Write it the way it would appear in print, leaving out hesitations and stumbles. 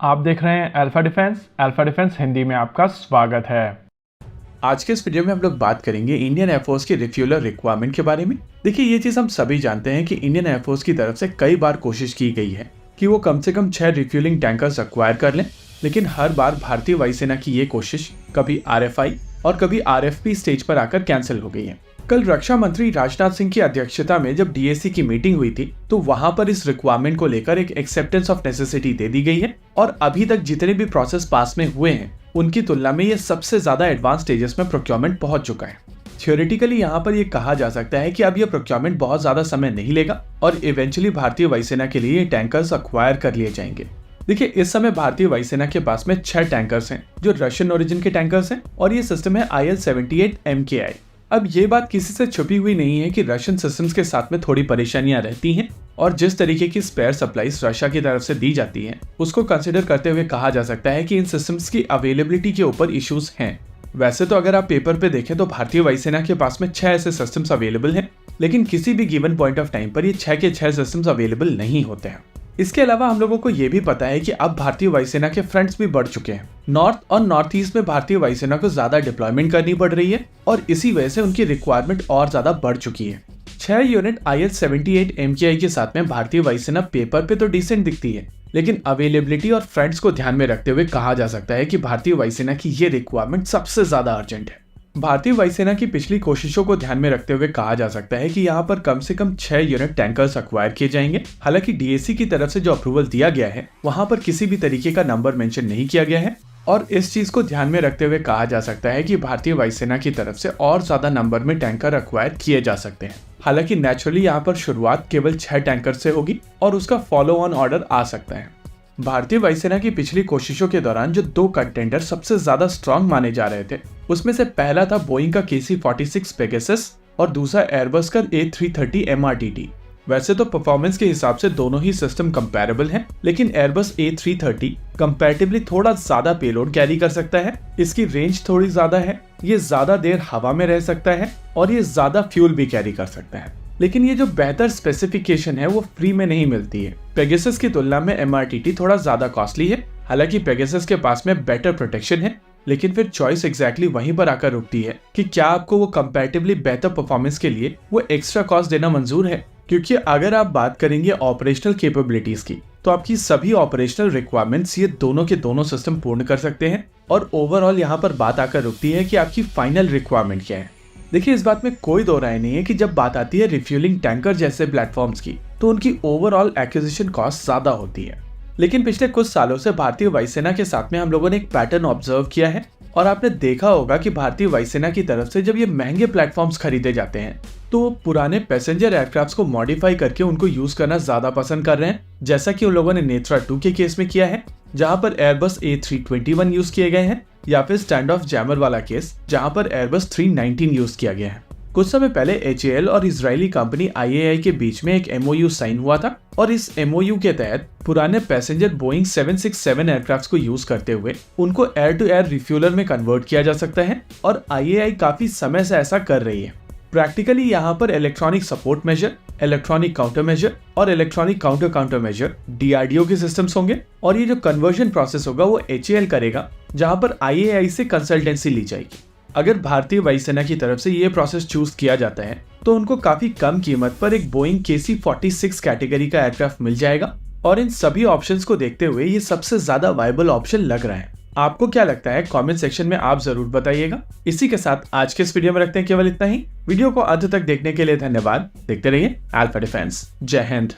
आप देख रहे हैं अल्फा डिफेंस हिंदी में आपका स्वागत है। आज के इस वीडियो में हम लोग बात करेंगे इंडियन एयरफोर्स की रिफ्यूलर रिक्वायरमेंट के बारे में। देखिए, ये चीज हम सभी जानते हैं कि इंडियन एयरफोर्स की तरफ से कई बार कोशिश की गई है कि वो कम से कम 6 रिफ्यूलिंग टैंकर्स एक्वायर कर लें, लेकिन हर बार भारतीय वायुसेना की ये कोशिश कभी RFI और कभी RFP स्टेज पर आकर कैंसिल हो गई है। कल रक्षा मंत्री राजनाथ सिंह की अध्यक्षता में जब DAC की मीटिंग हुई थी तो वहां पर इस रिक्वायरमेंट को लेकर एक एक्सेप्टेंस ऑफ नेसेसिटी दे दी गई है और अभी तक जितने भी प्रोसेस पास में हुए हैं उनकी तुलना में ये सबसे ज्यादा एडवांस स्टेजेस में प्रोक्योरमेंट पहुंच चुका है। थ्योरेटिकली यहाँ पर ये कहा जा सकता है कि अब ये प्रोक्योरमेंट बहुत ज्यादा समय नहीं लेगा और इवेंचुअली भारतीय वायुसेना के लिए टैंकर्स अक्वायर कर लिए जाएंगे। देखिए, इस समय भारतीय वायुसेना के पास में 6 टैंकर्स हैं जो रशियन ओरिजिन के टैंकर्स हैं और ये सिस्टम है IL-78 MKI। अब ये बात किसी से छुपी हुई नहीं है कि रशियन सिस्टम्स के साथ में थोड़ी परेशानियां रहती हैं और जिस तरीके की स्पेयर सप्लाईज रशिया की तरफ से दी जाती हैं उसको कंसिडर करते हुए कहा जा सकता है कि इन सिस्टम्स की अवेलेबिलिटी के ऊपर इश्यूज हैं। वैसे तो अगर आप पेपर पे देखें तो भारतीय वायुसेना के पास में 6 ऐसे सिस्टम्स अवेलेबल हैं, लेकिन किसी भी गिवन पॉइंट ऑफ टाइम पर ये 6 के 6 सिस्टम्स अवेलेबल नहीं होते हैं। इसके अलावा हम लोगों को ये भी पता है कि अब भारतीय वायुसेना के फ्रंट्स भी बढ़ चुके हैं। नॉर्थ और नॉर्थ ईस्ट में भारतीय वायुसेना को ज्यादा डिप्लॉयमेंट करनी पड़ रही है और इसी वजह से उनकी रिक्वायरमेंट और ज्यादा बढ़ चुकी है। 6 यूनिट IL-78 MKI के साथ में भारतीय वायुसेना पेपर पे तो डिसेंट दिखती है, लेकिन अवेलेबिलिटी और फ्रंट्स को ध्यान में रखते हुए कहा जा सकता है कि भारतीय वायुसेना की ये रिक्वायरमेंट सबसे ज्यादा अर्जेंट है। भारतीय वायुसेना की पिछली कोशिशों को ध्यान में रखते हुए कहा जा सकता है कि यहाँ पर कम से कम 6 यूनिट टैंकर्स अक्वायर किए जाएंगे। हालांकि DAC की तरफ से जो अप्रूवल दिया गया है वहां पर किसी भी तरीके का नंबर मेंशन नहीं किया गया है और इस चीज को ध्यान में रखते हुए कहा जा सकता है कि भारतीय वायुसेना की तरफ से और ज्यादा नंबर में टैंकर अक्वायर किए जा सकते हैं। हालांकि नेचुरली यहाँ पर शुरुआत केवल 6 टैंकर से होगी और उसका फॉलो ऑन ऑर्डर आ सकता है। भारतीय वायुसेना की पिछली कोशिशों के दौरान जो 2 कंटेंडर सबसे ज्यादा स्ट्रांग माने जा रहे थे उसमें से पहला था बोइंग का KC-46 पेगासस और दूसरा एयरबस का A330 MRTT। वैसे तो परफॉर्मेंस के हिसाब से दोनों ही सिस्टम कंपैरेबल हैं, लेकिन एयरबस A330 कंपैरेटिवली थोड़ा ज्यादा पेलोड कैरी कर सकता है, इसकी रेंज थोड़ी ज्यादा है, ये ज्यादा देर हवा में रह सकता है और ये ज्यादा फ्यूल भी कैरी कर सकता है। लेकिन ये जो बेहतर स्पेसिफिकेशन है वो फ्री में नहीं मिलती है। पेगासस की तुलना में MRTT थोड़ा ज्यादा कॉस्टली है। हालांकि पेगासस के पास में बेटर प्रोटेक्शन है, लेकिन फिर चॉइस एग्जैक्टली वहीं पर आकर रुकती है कि क्या आपको वो कंपैरेटिवली बेहतर परफॉर्मेंस के लिए वो एक्स्ट्रा कॉस्ट देना मंजूर है। क्योंकि अगर आप बात करेंगे ऑपरेशनल कैपेबिलिटीज की तो आपकी सभी ऑपरेशनल रिक्वायरमेंट्स ये दोनों के दोनों सिस्टम पूर्ण कर सकते हैं और ओवरऑल यहाँ पर बात आकर रुकती है कि आपकी फाइनल रिक्वायरमेंट क्या है। देखिए, इस बात में कोई दो राय नहीं है कि जब बात आती है रिफ्यूलिंग टैंकर जैसे प्लेटफॉर्म्स की तो उनकी ओवरऑल एक्विजिशन कॉस्ट ज्यादा होती है। लेकिन पिछले कुछ सालों से भारतीय वायुसेना के साथ में हम लोगों ने एक पैटर्न ऑब्जर्व किया है और आपने देखा होगा कि भारतीय वायुसेना की तरफ से जब ये महंगे प्लेटफॉर्म्स खरीदे जाते हैं तो वो पुराने पैसेंजर एयरक्राफ्ट्स को मॉडिफाई करके उनको यूज करना ज्यादा पसंद कर रहे हैं, जैसा कि उन लोगों ने नेत्रा 2 के केस में किया है जहां पर एयरबस A321 यूज किए गए हैं, या फिर स्टैंड ऑफ जैमर वाला केस जहां पर एयरबस 319 यूज किया गया है। कुछ समय पहले HAL और इजरायली कंपनी IAI के बीच में एक MOU साइन हुआ था और इस MOU के तहत पुराने पैसेंजर बोइंग 767 एयरक्राफ्ट्स को यूज करते हुए उनको एयर टू एयर रिफ्यूलर में कन्वर्ट किया जा सकता है और IAI काफी समय से ऐसा कर रही है। प्रैक्टिकली यहाँ पर electronic support measure, electronic counter measure और इलेक्ट्रॉनिक काउंटर मेजर DRDO के सिस्टम्स होंगे और ये जो कन्वर्जन प्रोसेस होगा वो HAL करेगा, जहां पर IAI से कंसल्टेंसी ली जाएगी। अगर भारतीय वायुसेना की तरफ से ये प्रोसेस चूज किया जाता है तो उनको काफी कम कीमत पर एक बोइंग KC-46 कैटेगरी का एयरक्राफ्ट मिल जाएगा और इन सभी ऑप्शंस को देखते हुए ये सबसे ज्यादा वायबल ऑप्शन लग रहा है। आपको क्या लगता है कमेंट सेक्शन में आप जरूर बताइएगा। इसी के साथ आज के इस वीडियो में रखते हैं केवल इतना ही। वीडियो को अंत तक देखने के लिए धन्यवाद। देखते रहिए अल्फा डिफेंस। जय हिंद।